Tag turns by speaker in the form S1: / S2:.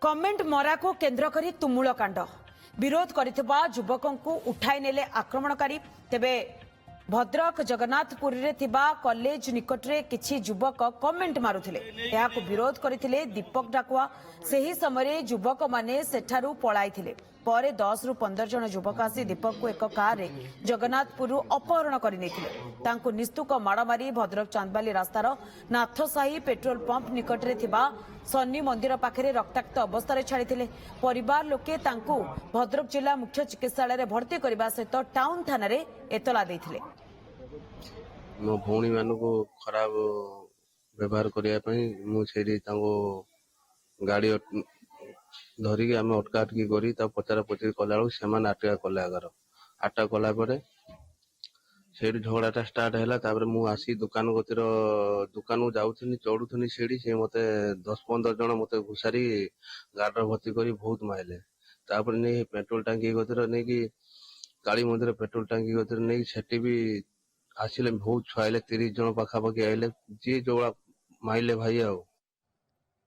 S1: comment मरा को केन्द्र करी तुमुल कांड विरोध करिथिबा युवकों को उठाई नेले आक्रमणकारी तेबे भद्रक जगन्नाथपुरी रे थिबा कॉलेज निकटरे किछि युवक कमेंट मारुथिले एहाको विरोध करिथिले दीपक डाकुआ सेही समय युवक माने सेठारु पळाइथिले परे 10 रु 15 जन युवक आसी दीपक को एक कार रे जगन्नाथपुर अपहरण करि नेथिले तांको निस्तुक माड़ मारी भद्रक चांदबाली रास्तार नाथसाही पेट्रोल पंप निकटरे थिबा सन्नी मंदिर पाखरे रक्ताक्त अवस्था छाड़िथिले परिवार लोके तांको भद्रक जिला मुख्य चिकित्सालय रे भर्ती करबा सहित टाउन थाना रे एतला दैथिले
S2: मो भौणी मानकु खराब व्यवहार करिया पई मु छेरी तांको गाड़ी धरिकी आम अटकाटकी करी पचरा पचरी कला से आटका कले आगर आटका कला से झगड़ाटा स्टार्ट है मु आसी दुकान गतिर दुकान को जाऊनी चढ़ुनी सीढ़ी से मत 10-15 जन मत घुसारी गाड़ भर्ती कर बहुत माइले नहीं पेट्रोल टांकी गतिर नहीं कि काली मंदिर पेट्रोल टांकी गतिर नहीं सेठी भी आसिले बहुत छुआले 30 जन पाखापाखि आइले जी जो माइले भाई